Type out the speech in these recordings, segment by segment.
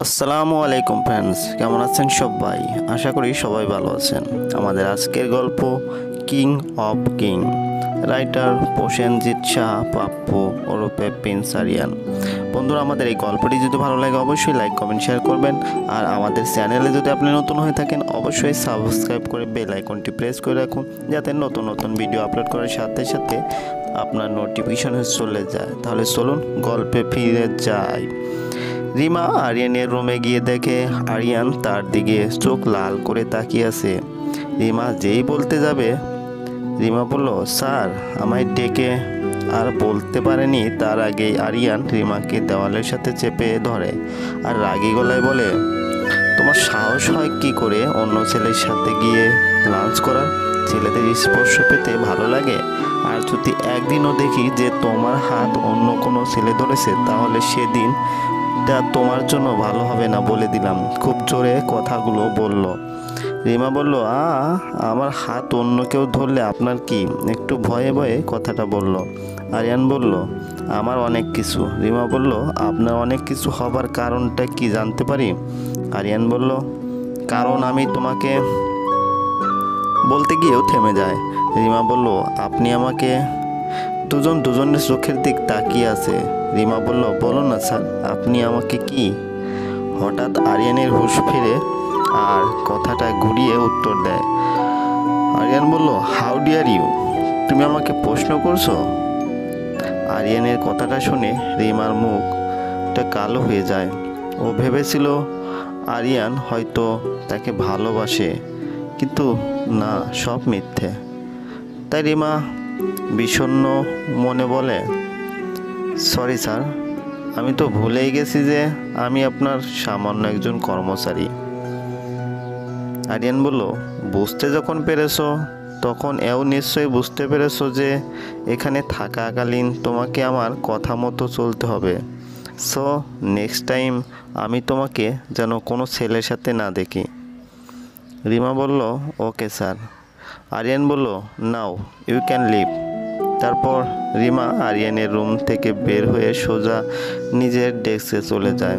আসসালামু আলাইকুম ফ্রেন্ডস, কেমন আছেন সবাই? আশা করি সবাই ভালো আছেন। আমাদের আজকের গল্প king of king, writer Prosenjit Shah Pappu ওরফে প্রিন্স আরিয়ান। বন্ধুরা, আমাদের এই গল্পটি যদি ভালো লাগে অবশ্যই লাইক কমেন্ট শেয়ার করবেন। আর আমাদের চ্যানেলে যদি আপনি নতুন হয়ে থাকেন অবশ্যই সাবস্ক্রাইব করে বেল আইকনটি প্রেস করে রাখুন, যাতে নতুন নতুন ভিডিও আপলোড করার সাথে সাথে আপনার নোটিফিকেশন চলে যায়। তাহলে চলুন গল্পে ফিরে যাই। রিমা আরিয়ানের রুমে গিয়ে দেখে আরিয়ান তার দিকে চোখ লাল করে তাকিয়ে আছে। রিমা যেই বলতে যাবে, রিমা বলল, স্যার আমায় ডেকে। আর বলতে পারেনি তার আগেই আরিয়ান রিমাকে দেওয়ালের সাথে চেপে ধরে আর রাগী গলায় বলে, তোমার সাহস হয় কি করে অন্য ছেলের সাথে গিয়ে লাঞ্চ করার? ছেলেদের স্পর্শ পেতে ভালো লাগে? আর যদি একদিনও দেখি যে তোমার হাত অন্য কোনো ছেলে ধরেছে, তাহলে সেদিন তোমার জন্য ভালো হবে না বলে দিলাম। খুব জোরে কথাগুলো বলল। রিমা বলল, আমার হাত অন্য কেউ ধরলে আপনার কি? একটু ভয়ে ভয়ে কথাটা বলল। আরিয়ান বলল, আমার অনেক কিছু। রিমা বলল, আপনার অনেক কিছু হবার কারণটা কি জানতে পারি? আরিয়ান বলল, কারণ আমি তোমাকে বলতে গিয়েও থেমে যায়। রিমা বলল, আপনি আমাকে। দুজনের চোখের দিক তাকিয়ে আছে। রিমা বলল, বলো না স্যার, আপনি আমাকে কি? হঠাৎ আরিয়ানের হুঁশ ফিরে আর কথাটা ঘুরিয়ে উত্তর দেয়। আরিয়ান বলল, হাউ ডিয়ার ইউ? তুমি আমাকে প্রশ্ন করছো? আরিয়ানের কথাটা শুনে রিমার মুখটা কালো হয়ে যায়। ও ভেবেছিল আরিয়ান হয়তো তাকে ভালোবাসে, কিন্তু না, সব মিথ্যে। তাই রিমা বিষণ্ণ মনে বলে, সরি স্যার, আমি তো ভুলেই গেছি যে আমি আপনার সামান্য একজন কর্মচারী। আরিয়ান বলল, বুঝতে যখন পেরেছো তখন এও নিশ্চয়ই বুঝতে পেরেছো যে এখানে থাকাকালীন তোমাকে আমার কথা মতো চলতে হবে। সো নেক্সট টাইম আমি তোমাকে যেন কোনো ছেলের সাথে না দেখি। রিমা বলল, ওকে স্যার। আরিয়ান বলল, নাও ইউ ক্যান লিভ। তারপর রিমা আরিয়ানের রুম থেকে বের হয়ে সোজা নিজের ডেস্কে চলে যায়।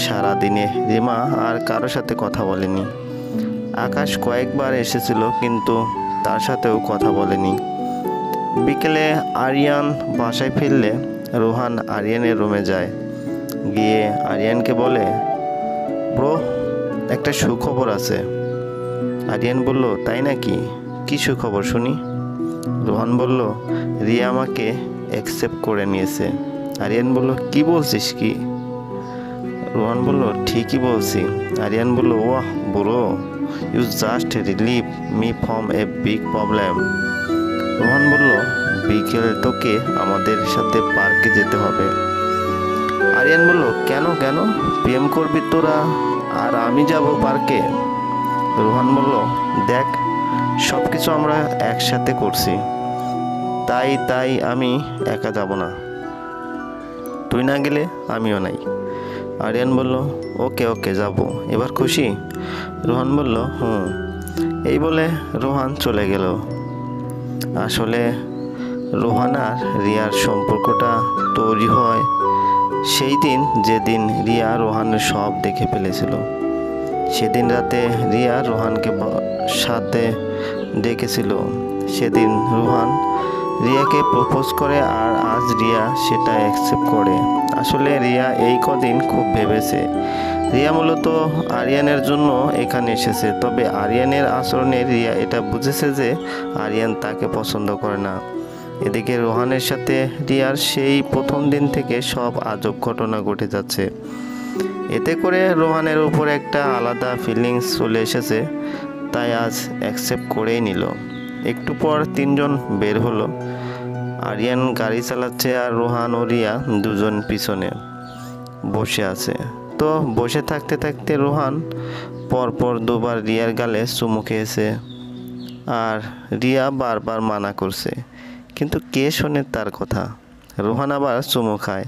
সারাদিনে রিমা আর কারোর সাথে কথা বলেনি। আকাশ কয়েকবার এসেছিল, কিন্তু তার সাথেও কথা বলেনি। বিকেলে আরিয়ান বাসায় ফিরলে রোহান আরিয়ানের রুমে যায়। গিয়ে আরিয়ানকে বলে, ব্রো, একটা সুখবর আছে। আরিয়ান বলল, তাই নাকি? কী সুখবর শুনি? রোহান বলল, রিয়া আমাকে অ্যাকসেপ্ট করে নিয়েছে। আরিয়ান বলল, কি বলছিস কি? রোহান বলল, ঠিকই বলছি। আরিয়ান বলল, ওয়াহ bro, you just relieve me from a big problem. Rohan বলল, বিকেল তোকে আমাদের সাথে পার্কে যেতে হবে। আরিয়ান বলল, কেন কেন? প্রেম করবি তোরা আর আমি যাব পার্কে? রোহান বলল, দেখ, সব কিছু আমরা একসাথে করছি, তাই আমি একা যাব না। তুই না গেলে আমিও নাই। আরিয়ান বলল, ওকে ওকে যাব, এবার খুশি? রোহান বলল, হুম। এই বলে রোহান চলে গেল। আসলে রোহান আর রিয়ার সম্পর্কটা তৈরি হয় সেই দিন, যেদিন রিয়া রোহানের সব দেখে ফেলেছিল। সেদিন রাতে রিয়া রোহানকে সাথে ডেকেছিল। সেদিন রোহান রিয়াকে প্রপোজ করে, আর আজ রিয়া সেটা অ্যাকসেপ্ট করে। আসলে রিয়া এই কদিন খুব ভেবেছে। রিয়া মূলত আরিয়ানের জন্য এখানে এসেছে, তবে আরিয়ানের আচরণে রিয়া এটা বুঝেছে যে আরিয়ান তাকে পছন্দ করে না। এদিকে রোহানের সাথে রিয়ার সেই প্রথম দিন থেকে সব আজব ঘটনা ঘটে যাচ্ছে। এতে করে রোহানের উপর একটা আলাদা ফিলিংস চলে এসেছে, তাই আজ অ্যাকসেপ্ট করেই নিল। একটু পর তিনজন বের হলো। আরিয়ান গাড়ি চালাচ্ছে আর রোহান ও রিয়া দুজন পিছনে বসে আছে। তো বসে থাকতে থাকতে রোহান পরপর দুবার রিয়ার গালে চুমু খেয়েছে, আর রিয়া বারবার মানা করছে, কিন্তু কে শোনে তার কথা। রোহান আবার চুমু খায়।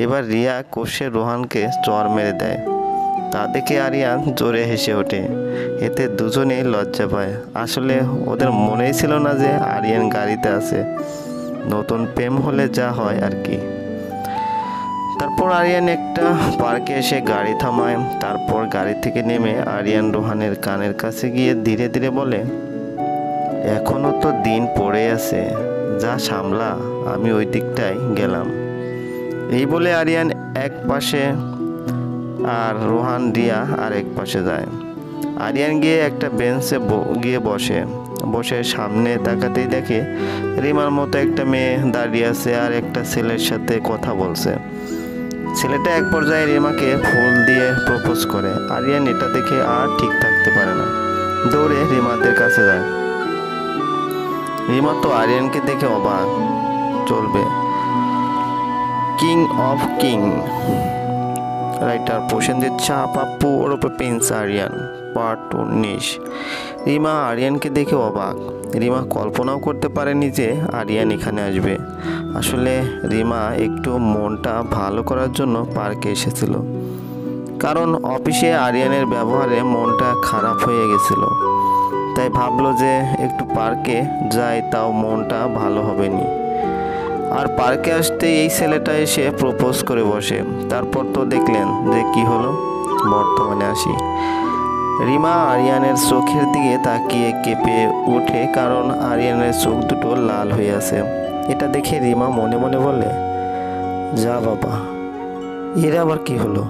এবার রিয়া কষে রোহানকে চড় মেরে দেয়। তা দেখে আরিয়ান জোরে হেসে ওঠে। এতে দুজনেই লজ্জা পায়। আসলে ওদের মনেই ছিল না যে আরিয়ান গাড়িতে আছে। নতুন প্রেম হলে যা হয় আর কি। তারপর আরিয়ান একটা পার্কে এসে গাড়ি থামায়। তারপর গাড়ি থেকে নেমে আরিয়ান রোহানের কানের কাছে গিয়ে ধীরে ধীরে বলে, এখনো তো দিন পড়ে আছে, যা সামলা, আমি ওই দিকটায় গেলাম। এই বলে আরিয়ান এক পাশে আর রোহান রিয়া আর এক পাশে যায়। আরিয়ান গিয়ে একটা বেঞ্চে গিয়ে বসে সামনে তাকাতেই দেখে রিমার মতো একটা মেয়ে দাঁড়িয়ে আছে আর একটা ছেলের সাথে কথা বলছে। ছেলেটা এক পর্যায়ে রিমাকে ফুল দিয়ে প্রপোজ করে। আরিয়ান এটা দেখে আর ঠিক থাকতে পারে না, দৌড়ে রিমাদের কাছে যায়। রিমা তো আরিয়ানকে দেখে অবাক। চলবে king of king, writer Prosenjit Shah Pappu ওরফে প্রিন্স আরিয়ান, পার্ট 19। রিমা আরিয়ানকে দেখে অবাক। রিমা কল্পনাও করতে পারেনি যে আরিয়ান এখানে আসবে। আসলে রিমা একটু মনটা ভালো করার জন্য পার্কে এসেছিল, কারণ অফিসে আরিয়ানের ব্যবহারে মনটা খারাপ হয়ে গেছিল। তাই ভাবলো যে একটু পার্কে যাই, তাও মনটা ভালো হবে নি। আর পার্কে আসতে এই ছেলেটা এসে প্রপোজ করে বসে। তারপর তো দেখলেন যে কি হলো। বর্তমানে আসি। রিমা আরিয়ানের চোখের দিকে তাকিয়ে কেঁপে ওঠে, কারণ আরিয়ানের চোখ দুটো লাল হয়ে আছে। এটা দেখে রিমা মনে মনে বলে, যা বাবা, এর আবার কি হলো।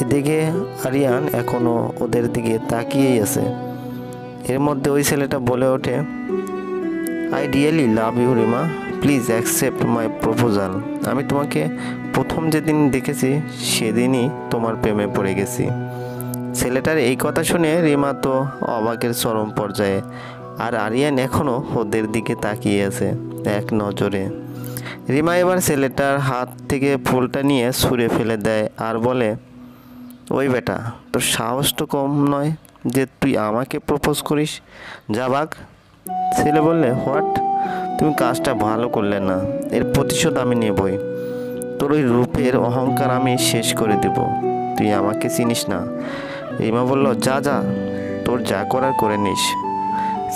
এদিকে আরিয়ান এখনো ওদের দিকে তাকিয়েই আছে। এর মধ্যে ওই ছেলেটা বলে ওঠে, I really love you Rima, please accept my proposal. আমি তোমাকে প্রথম যেদিন দেখেছি সেদিনই তোমার প্রেমে পড়ে গেছি। ছেলেটার এই কথা শুনে রিমা তো অবাকের চরম পর্যায়ে, আর আরিয়ান এখনও ওদের দিকে তাকিয়ে আছে এক নজরে। রিমা এবার ছেলেটার হাত থেকে ফুলটা নিয়ে ছুঁড়ে ফেলে দেয় আর বলে, ওই বেটা, তোর সাহস তো কম নয় যে তুই আমাকে প্রপোজ করিস, যা ভাগ। ছেলে বললে, হোয়াট, তুমি কাজটা ভালো করলে না, এর প্রতিশোধ আমি নেবই। তোর ওই রূপের অহংকার আমি শেষ করে দেব, তুই আমাকে চিনিস না। রিমা বলল, যা যা, তোর যা করার করে নিস।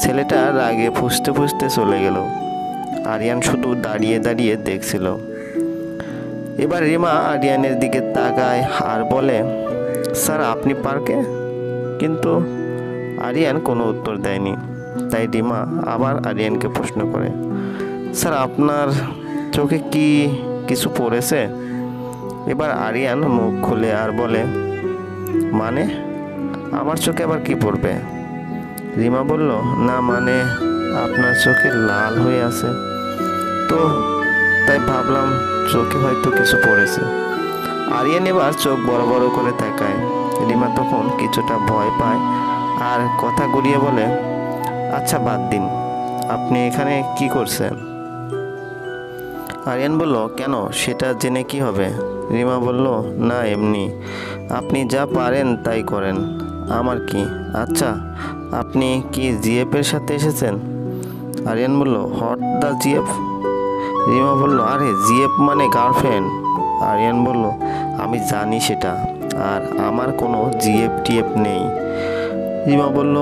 ছেলেটা রাগে ফুঁসতে ফুঁসতে চলে গেল। আরিয়ান শুধু দাঁড়িয়ে দাঁড়িয়ে দেখছিল। এবার রিমা আরিয়ানের দিকে তাকায় আর বলে, স্যার আপনি পার্কে? কিন্তু আরিয়ান কোনো উত্তর দেয়নি। তাই রিমা আবার আরিয়ানকে প্রশ্ন করে, স্যার আপনার চোখে কি কিছু পড়েছে? এবার আরিয়ান মুখ খুলে আর বলে, মানে আমার চোখে আবার কি পড়বে? রিমা বলল, না মানে আপনার চোখে লাল হয়ে আছে তো, তাই ভাবলাম চোখে হয়তো কিছু পড়েছে। আরিয়ান এবার চোখ বড় বড় করে তাকায়। রিমা তখন কিছুটা ভয় পায় আর কথা ঘুরিয়ে বলে, আচ্ছা বাদ দিন, আপনি এখানে কি করছেন? আরিয়ান বলল, কেন, সেটা জেনে কি হবে? রিমা বলল, না এমনি, আপনি যা পারেন তাই করেন, আমার কি। আচ্ছা আপনি কি জিএফের সাথে এসেছেন? আরিয়ান বলল, হোয়াট দ্য জিএফ? রিমা বলল, আরে জিএফ মানে গার্লফ্রেন্ড। আরিয়ান বলল, আমি জানি সেটা, আর আমার কোনো জিএফ টিএফ নেই। রিমা বলল,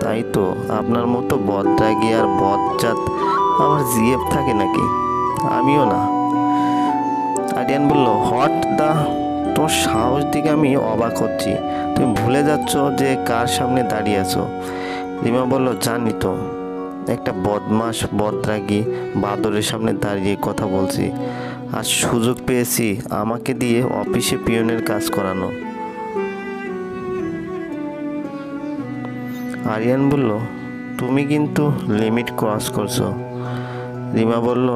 তাই তো, আপনার মতো বদরাগী আর বদজাত আমার জিএফ থাকে নাকি? আমিও না। আরিয়ান বলল, হোয়াট দ্য, তোর সাহস দিকে আমি অবাক হচ্ছি, তুমি ভুলে যাচ্ছ যে কার সামনে দাঁড়িয়ে আছো। রিমা বলল, জানি তো, একটা বদমাস বদরাগী বাদরের সামনে দাঁড়িয়ে কথা বলছি, আর সুযোগ পেয়েছি আমাকে দিয়ে অফিসে পিয়নের কাজ করানো। আরিয়ান বলল, তুমি কিন্তু লিমিট ক্রস করছো। রিমা বলল,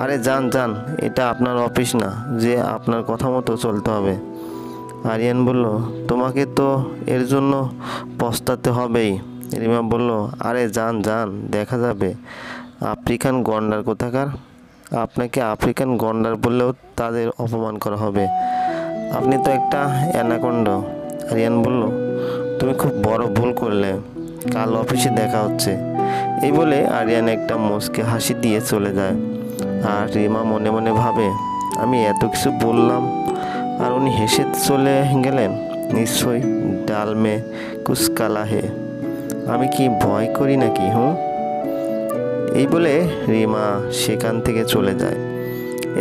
আরে যান যান, এটা আপনার অফিস না যে আপনার কথা মতো চলতে হবে। আরিয়ান বলল, তোমাকে তো এর জন্য পস্তাতে হবেই। রিমা বলল, আরে যান যান, দেখা যাবে। আফ্রিকান গন্ডার কোথাকার, আপনাকে আফ্রিকান গন্ডার বললেও তাদের অপমান করা হবে, আপনি তো একটা অ্যানাকোন্ডা। আরিয়ান বলল, তুমি খুব বড় ভুল করলে, কাল অফিসে দেখা হচ্ছে। এই বলে আরিয়ান একটা মুচকে হাসি দিয়ে চলে যায়। আর রিমা মনে মনে ভাবে, আমি এত কিছু বললাম আর উনি হেসে চলে গেলেন, নিশ্চয়ই ডাল মে কুছ কালা হে, আমি কি ভয় করি নাকি? এই বলে রিমা সেখান থেকে চলে যায়।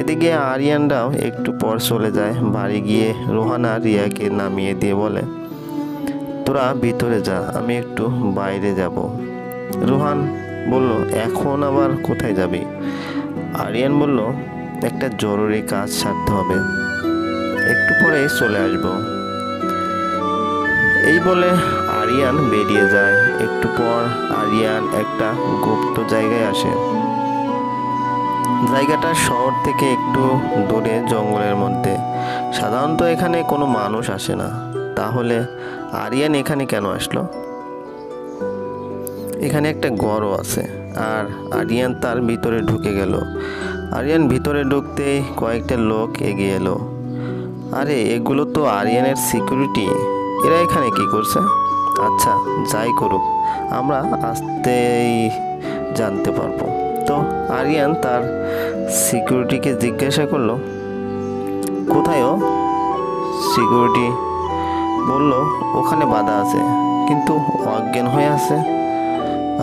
এদিকে আরিয়ানরাও একটু পর চলে যায়। বাড়ি গিয়ে রোহান আর রিয়াকে নামিয়ে দিয়ে বলে, তোরা ভিতরে যা, আমি একটু বাইরে যাব। রোহান বলল, এখন আবার কোথায় যাবি? আরিয়ান বলল, একটা জরুরি কাজ সারতে হবে, একটু পরেই চলে আসব। এই বলে আরিয়ান বেরিয়ে যায়। একটু পর আরিয়ান একটা গুপ্ত জায়গায় আসে। জায়গাটা শহর থেকে একটু দূরে জঙ্গলের মধ্যে। সাধারণত এখানে কোনো মানুষ আসে না। তাহলে আরিয়ান এখানে কেন আসলো? এখানে একটা ঘরও আছে, আর আরিয়ান তার ভিতরে ঢুকে গেল। আরিয়ান ভিতরে ঢুকতেই কয়েকটা লোক এগিয়ে এলো। আরে এগুলো তো আরিয়ানের সিকিউরিটি, এরা এখানে কি করছে? আচ্ছা যাই করুক, আমরা আসতেই জানতে পারবো। তো আরিয়ান তার সিকিউরিটিকে জিজ্ঞাসা করলো, কোথায় ও? সিকিউরিটি বলল, ওখানে বাধা আছে, কিন্তু অজ্ঞান হয়ে আছে।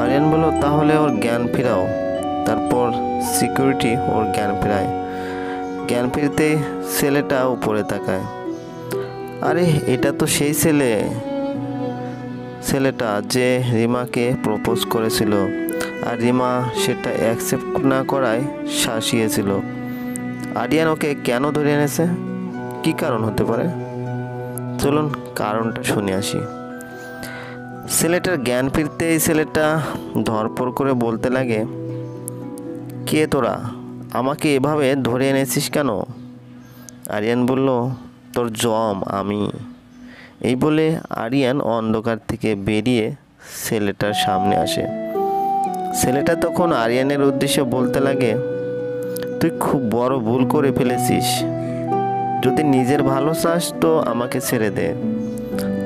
আরিয়ান বলল, তাহলে ওর জ্ঞান ফেরাও। তারপর সিকিউরিটি ওর জ্ঞান ফেরায়। জ্ঞান ফিরতেই ছেলেটা উপরে তাকায়। আরে এটা তো সেই ছেলেটা যে রিমাকে প্রপোজ করেছিল, আর রিমা সেটা অ্যাকসেপ্ট না করায় শাসিয়েছিল। আরিয়ান ওকে কেন ধরে এনেছে? কি কারণ হতে পারে? চলুন কারণটা শুনে আসি। ছেলেটার জ্ঞান ফিরতেই ছেলেটা ধরপড় করে বলতে লাগে, কে তোরা? আমাকে এভাবে ধরে এনেছিস কেন? আরিয়ান বলল, তোর জম আমি। এই বলে আরিয়ান অন্ধকার থেকে বেরিয়ে ছেলেটার সামনে আসে। ছেলেটা তখন আরিয়ানের উদ্দেশ্যে বলতে লাগে, তুই খুব বড় ভুল করে ফেলেছিস। যদি নিজের ভালো চাস তো আমাকে ছেড়ে দে,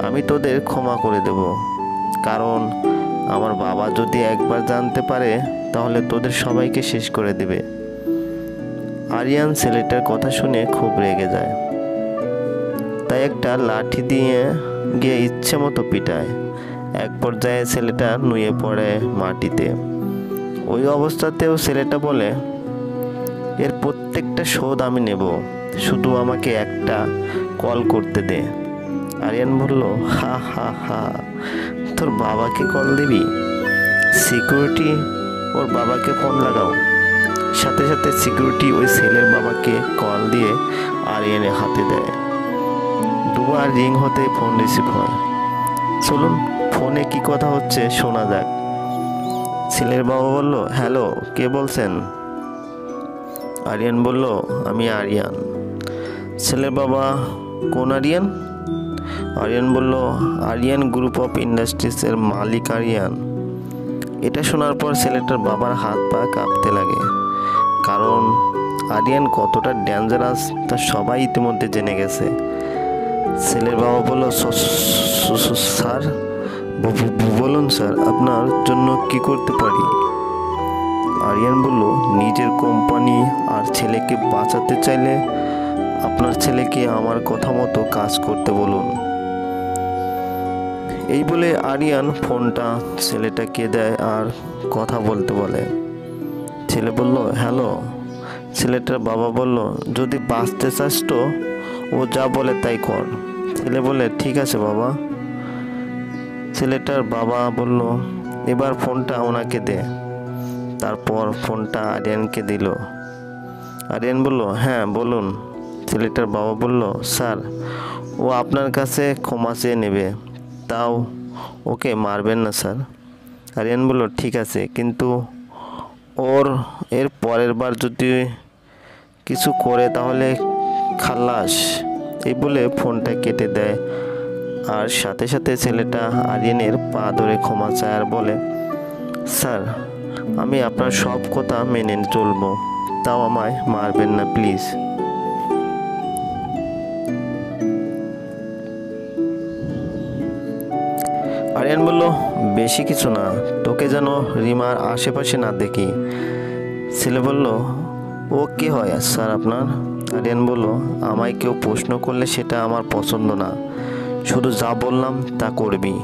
আমি তোদের ক্ষমা করে দেব। কারণ আমার বাবা যদি একবার জানতে পারে তাহলে তোদের সবাইকে শেষ করে দেবে। আরিয়ান ছেলেটার কথা শুনে খুব রেগে যায়, তাই একটা লাঠি দিয়ে গিয়ে ইচ্ছে মতো পিটায়। এক পর্যায়ে ছেলেটা নুয়ে পড়ে মাটিতে। ওই অবস্থাতেও ছেলেটা বলে, এর প্রত্যেকটা শোধ আমি নেব, শুধু আমাকে একটা কল করতে দে। আরিয়ান বলল, হা হা হা, তোর বাবাকে কল দিবি? সিকিউরিটি, ওর বাবাকে ফোন লাগাও। সাথে সাথে সিকিউরিটি ওই ছেলের বাবাকে কল দিয়ে আরিয়ানের হাতে দেয়। দুবার রিং হতে ফোন রিসিভ হয়। চলুন ফোনে কি কথা হচ্ছে শোনা যাক। ছেলের বাবা বলল, হ্যালো, কে বলছেন? আরিয়ান বলল, আমি আরিয়ান। ছেলের বাবা, কোন আরিয়ান? আরিয়ান বলল, আরিয়ান গ্রুপ অফ ইন্ডাস্ট্রিজের মালিক আরিয়ান। এটা শোনার পর ছেলেটার বাবার হাত পা কাঁপতে লাগে, কারণ আরিয়ান কতটা ডেঞ্জারাস তা সবাই ইতিমধ্যে জেনে গেছে। ছেলের বাবা বলল, স্যার, বলুন স্যার, আপনার জন্য কি করতে পারি? আরিয়ান বলল, নিজের কোম্পানি আর ছেলেকে বাঁচাতে চাইলে আপনার ছেলেকে আমার কথা মতো কাজ করতে বলুন। এই বলে আরিয়ান ফোনটা ছেলেটাকে দেয় আর কথা বলতে বলে। ছেলে বলল, হ্যালো। ছেলেটার বাবা বলল, যদি বাঁচতে চাস তো ও যা বলে তাই কর। ছেলে বলে, ঠিক আছে বাবা। ছেলেটার বাবা বলল, এবার ফোনটা ওনাকে দে। তারপর ফোনটা আরিয়ানকে দিল। আরিয়ান বলল, হ্যাঁ বলুন। ছেলেটার বাবা বলল, স্যার, ও আপনার কাছে ক্ষমা চেয়ে নেবে, তাও ওকে মারবেন না স্যার। আরিয়ান বলল, ঠিক আছে, কিন্তু এর পরের বার যদি কিছু করে তাহলে খালাস। এই বলে ফোনটা কেটে দেয়। আর সাথে সাথে ছেলেটা আরিয়ানের পা ধরে ক্ষমা চায় আর বলে, স্যার, আমি আপনার সব কথা মেনে চলবো, তাও আমায় মারবেন না প্লিজ। আরিয়ান বলল, বেশি কিছু না, তোকে যেন রিমার আশেপাশে না দেখি। ছেলে বলল, ও কে হয় স্যার আপনার? আরিয়ান বলল, আমায় কেউ প্রশ্ন করলে সেটা আমার পছন্দ না, শুধু যা বললাম তা করবি,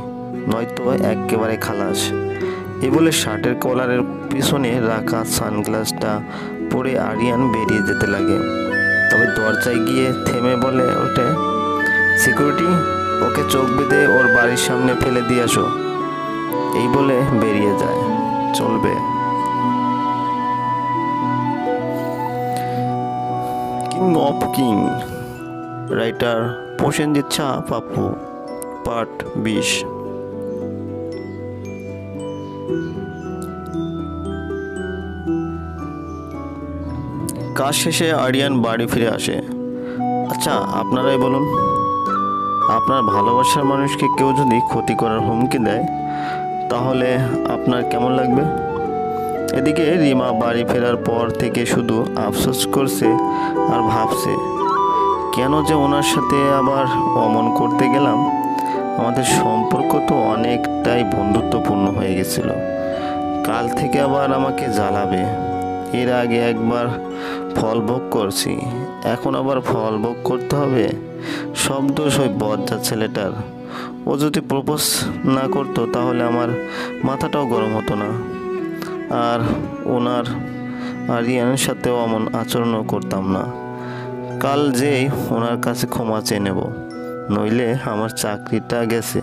নয়তো একেবারে খালাস। এই বলে শার্টের কলারের পিছনে রাখা সানগ্লাসটা পড়ে আরিয়ান বেরিয়ে যেতে লাগে। তবে দরজায় গিয়ে থেমে বলে ওঠে, সিকিউরিটি, ওকে চোখ বেঁধে ওর বাড়ির সামনে ফেলে দিয়ে আসো। এই বলে বেরিয়ে যায়। চলবে। King of king, writer Prosenjit Shah Pappu, part 20। কাজ শেষে আরিয়ান বাড়ি ফিরে আসে। আচ্ছা, আপনারাই বলুন, আপনার ভালোবাসার মানুষকে কেউ যদি ক্ষতি করার হুমকি দেয় তাহলে আপনার কেমন লাগবে? এদিকে রিমা বাড়ি ফেরার পর থেকে শুধু আফসোস করছে আর ভাবছে, কেন যে ওনার সাথে আবার অমন করতে গেলাম। আমাদের সম্পর্ক তো অনেকটাই বন্ধুত্বপূর্ণ হয়ে গেছিল, কাল থেকে আবার আমাকে জ্বালাবে। এর আগে একবার ফল ভোগ করছি, এখন আবার ফল ভোগ করতে হবে। সব দোষ ওই বজ্জাত ছেলেটার। ও যদি প্রপোজ না করতো তাহলে আমার মাথাটাও গরম হতো না, আর ওনার আরিয়ানের সাথেও অমন আচরণও করতাম না। কাল যেই ওনার কাছে ক্ষমা চেয়ে নেব, নইলে আমার চাকরিটা গেছে।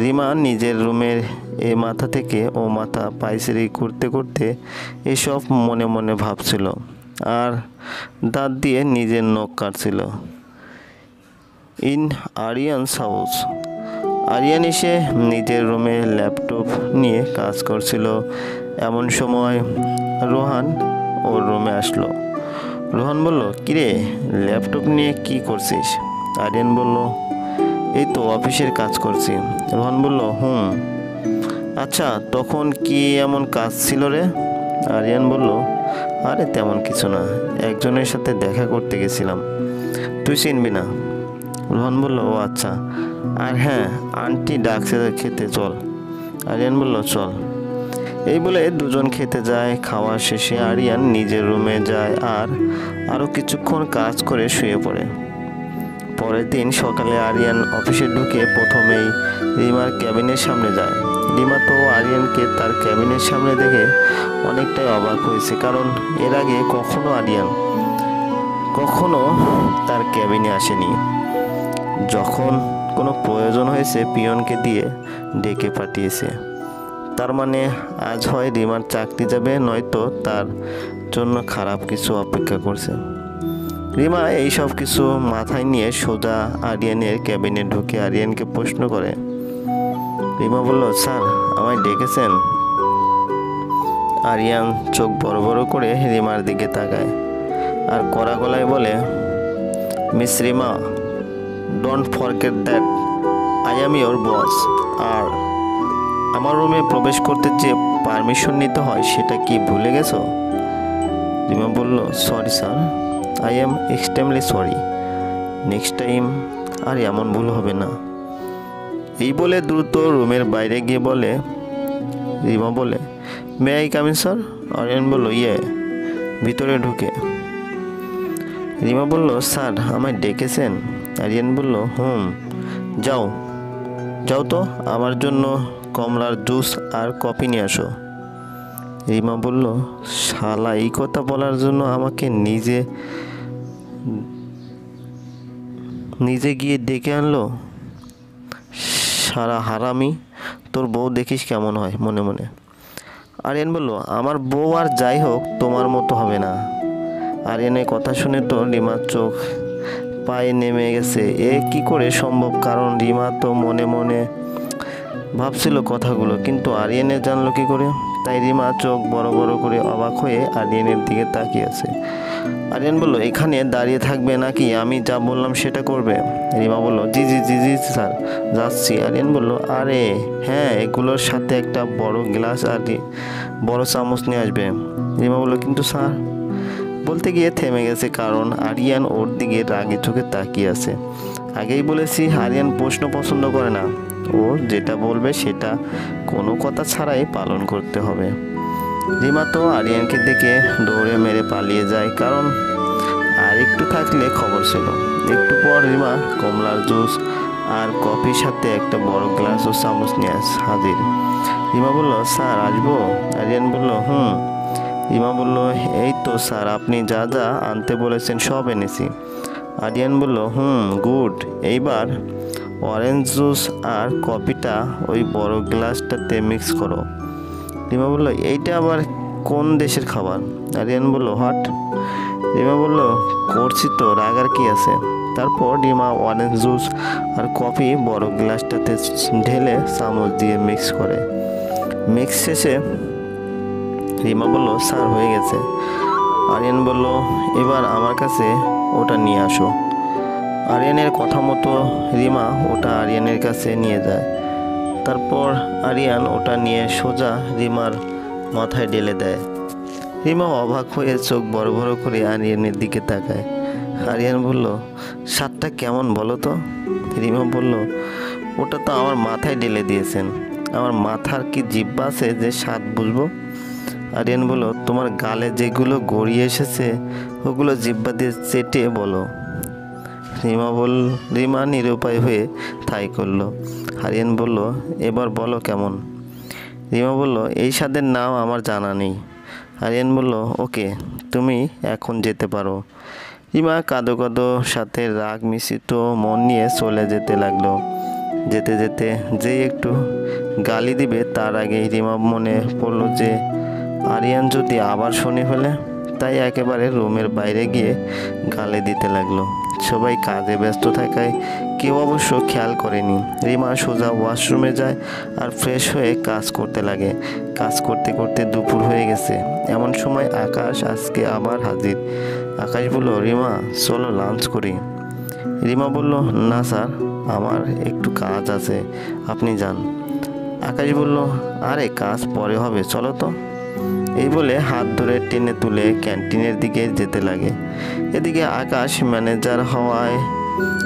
রিমা নিজের রুমের এ মাথা থেকে ও মাথা পায়চারি করতে করতে এসব মনে মনে ভাবছিল আর দাঁত দিয়ে নিজের নখ কাটছিল। ইন আরিয়ানস হাউস, আরিয়ান এসে নিজের রুমে ল্যাপটপ নিয়ে কাজ করছিল। এমন সময় রোহান ওর রুমে আসলো। রোহান বলল, কিরে, ল্যাপটপ নিয়ে কি করছিস? আরিয়ান বলল, এই তো অফিসের কাজ করছি। রোহান বলল, আচ্ছা, তখন কি এমন কাজ ছিল রে? আরিয়ান বলল, আরে তেমন কিছু না, একজনের সাথে দেখা করতে গেছিলাম, তুই চিনবি না। রোহান বলল, ও আচ্ছা, আর হ্যাঁ, আন্টি ডাকছে খেতে, চল। আরিয়ান বলল, চল। এই বলে দুজন খেতে যায়। খাওয়া শেষে আরিয়ান নিজের রুমে যায় আর আরও কিছুক্ষণ কাজ করে শুয়ে পড়ে। পরের দিন সকালে আরিয়ান অফিসে ঢুকে প্রথমেই রিমার ক্যাবিনের সামনে যায়। রিমা তো আরিয়ানকে তার ক্যাবিনের সামনে দেখে অনেকটাই অবাক হয়েছে, কারণ এর আগে কখনো তার ক্যাবিনে আসেনি। যখন কোনো প্রয়োজন হয়েছে পিয়নকে দিয়ে ডেকে পাঠিয়েছে। তার মানে আজ হয় রিমার চাকরি যাবে, নয়তো তার জন্য খারাপ কিছু অপেক্ষা করছে। রিমা এই সব কিছু মাথায় নিয়ে সোজা আরিয়ানের ক্যাবিনে ঢুকে আরিয়ানকে প্রশ্ন করে। রিমা বলল, স্যার, আমায় ডেকেছেন? আরিয়ান চোখ বড় বড় করে রিমার দিকে তাকায় আর কড়া গলায় বলে, miss Rima, don't forget that I am your boss. আর আমার রুমে প্রবেশ করতে যে পারমিশন নিতে হয় সেটা কি ভুলে গেছো? রিমা বলল, sorry sir, I am extremely sorry, next time আর এমন ভুল হবে না। এই বলে দ্রুত রুমের বাইরে গিয়ে বলে, রিমা বলে, may I come in sir? Aryan বলল, ইয়ে। ভিতরে ঢুকে রিমা বলল, স্যার, আমায় ডেকেছেন? আরিয়ান বলল, যাও তো, আমার জন্য কমলার জুস আর কফি নিয়ে আসো। রিমা বলল, শালা এই কথা বলার জন্য আমাকে নিজে গিয়ে ডেকে আনলো। সারা হারামি, তোর বউ দেখিস কেমন হয় মনে মনে। আরিয়ান বলল, আমার বউ আর যাই হোক তোমার মতো হবে না। আরিয়ানের কথা শুনে তো রিমার চোখ পায়ে নেমে গেছে। এ কি করে সম্ভব? কারণ রিমা তো মনে মনে ভাবছিল কথাগুলো, কিন্তু আরিয়ানে জানলো কি করে? তাই রিমা চোখ বড় বড় করে অবাক হয়ে আরিয়ানের দিকে তাকিয়ে আছে। আরিয়ান বলল, এখানে দাঁড়িয়ে থাকবে নাকি আমি যা বললাম সেটা করবে? রিমা বলল, জি জি জি জি স্যার, যাচ্ছি। আরিয়ান বলল, আরে হ্যাঁ, এগুলোর সাথে একটা বড় গ্লাস আর বড় চামচ নিয়ে আসবে। রিমা বলল, কিন্তু স্যার, বলতে গিয়ে থেমে গেছে, কারণ আরিয়ান ওর দিকে রাগে চোখে তাকিয়ে আছে। আগেই বলেছি আরিয়ান প্রশ্ন পছন্দ করে না, ও যেটা বলবে সেটা কোনো কথা ছাড়াই পালন করতে হবে। রিমা তো আরিয়ানকে দেখে দৌড়ে মেরে পালিয়ে যায়, কারণ আর একটু থাকলে খবর ছিল। একটু পর রিমা কমলার জুস আর কফির সাথে একটা বড় গ্লাস ও চামচ নিয়ে হাজির। রিমা বলল, স্যার আসবো? আরিয়ান বলল, রিমা বলল, এই তো স্যার, আপনি যা যা আনতে বলেছেন সব এনেছি। আরিয়ান বলল, গুড। এইবার অরেঞ্জ জুস আর কফিটা ওই বড় গ্লাসটাতে মিক্স করো। রিমা বলল, এইটা আবার কোন দেশের খাবার? আরিয়ান বলল, হট। রিমা বলল, করছি তো, রাগার কি আছে? তারপর রিমা অরেঞ্জ জুস আর কফি বড় গ্লাসটাতে ঢেলে চামচ দিয়ে মিক্স করে। মিক্স শেষে রিমা বলল, স্যার, হয়ে গেছে। আরিয়ান বলল, এবার আমার কাছে ওটা নিয়ে আসো। আরিয়ানের কথা মতো রিমা ওটা আরিয়ানের কাছে নিয়ে যায়। তারপর আরিয়ান ওটা নিয়ে সোজা রিমার মাথায় ঢেলে দেয়। রিমা অবাক হয়ে চোখ বড় বড় করে আরিয়ানের দিকে তাকায়। আরিয়ান বলল, স্বাদটা কেমন বলো তো? রিমা বলল, ওটা তো আমার মাথায় ঢেলে দিয়েছেন, আমার মাথার কি জিহ্বা আছে যে স্বাদ বুঝবো? আরিয়ান বলল, তোমার গালে যেগুলো গড়িয়ে এসেছে ওগুলো জিহ্বা দিয়ে চেটে বলো। রিমা নিরুপায় হয়ে থাই করলো। আরিয়ান বলল, এবার বলো কেমন? রিমা বলল, এই স্বাদের নাম আমার জানা নেই। আরিয়ান বলল, ওকে, তুমি এখন যেতে পারো। রিমা কাঁদো কাঁদো সাথে রাগ মিশ্রিত মন নিয়ে চলে যেতে লাগলো। যেতে যেতে যেই একটু গালি দিবে তার আগেই রিমা মনে পড়লো যে আরিয়ান যদি আবার শুনে ফেলে, তাই একেবারে রুমের বাইরে গিয়ে গালি দিতে লাগলো। সবাই কাজে ব্যস্ত থাকায় কেউ অবশ্য খেয়াল করেনি। রিমা সোজা ওয়াশরুমে যায় আর ফ্রেশ হয়ে কাজ করতে লাগে। কাজ করতে করতে দুপুর হয়ে গেছে। এমন সময় আকাশ আজকে আবার হাজির। আকাশ বলল, রিমা, চলো লাঞ্চ করি। রিমা বলল, না স্যার, আমার একটু কাজ আছে, আপনি যান। আকাশ বলল, আরে কাজ পরে হবে, চলো তো। এই বলে হাত ধরে টেনে তুলে ক্যান্টিনের দিকে যেতে লাগে। এদিকে আকাশ ম্যানেজার হওয়ায়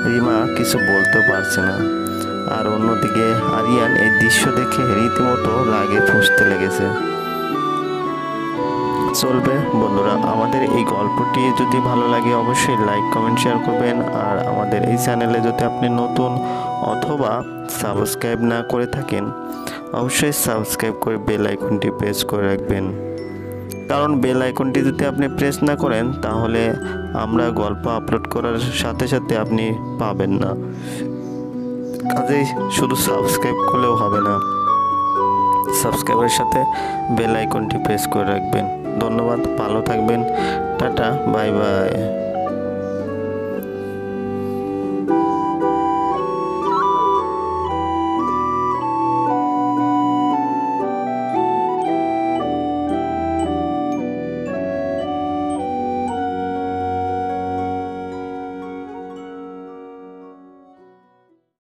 রিমা কিছু বলতে পারছে না। আর অন্যদিকে আরিয়ান এই দৃশ্য দেখে রীতিমতো রাগে ফুঁসতে লেগেছে। চলবে বন্ধুরা, আমাদের এই গল্পটি যদি ভালো লাগে অবশ্যই লাইক কমেন্ট শেয়ার করবেন। আর আমাদের এই চ্যানেলে যদি আপনি নতুন অথবা সাবস্ক্রাইব না করে থাকেন অবশ্যই সাবস্ক্রাইব করে বেল আইকনটি প্রেস করে রাখবেন, কারণ বেল আইকনটি যদি আপনি প্রেস না করেন তাহলে আমরা গল্প আপলোড করার সাথে সাথে আপনি পাবেন না। কাজেই শুধু সাবস্ক্রাইব করলেও হবে না, সাবস্ক্রাইবের সাথে বেল আইকনটি প্রেস করে রাখবেন। ধন্যবাদ, ভালো থাকবেন, টাটা, বাই বাই।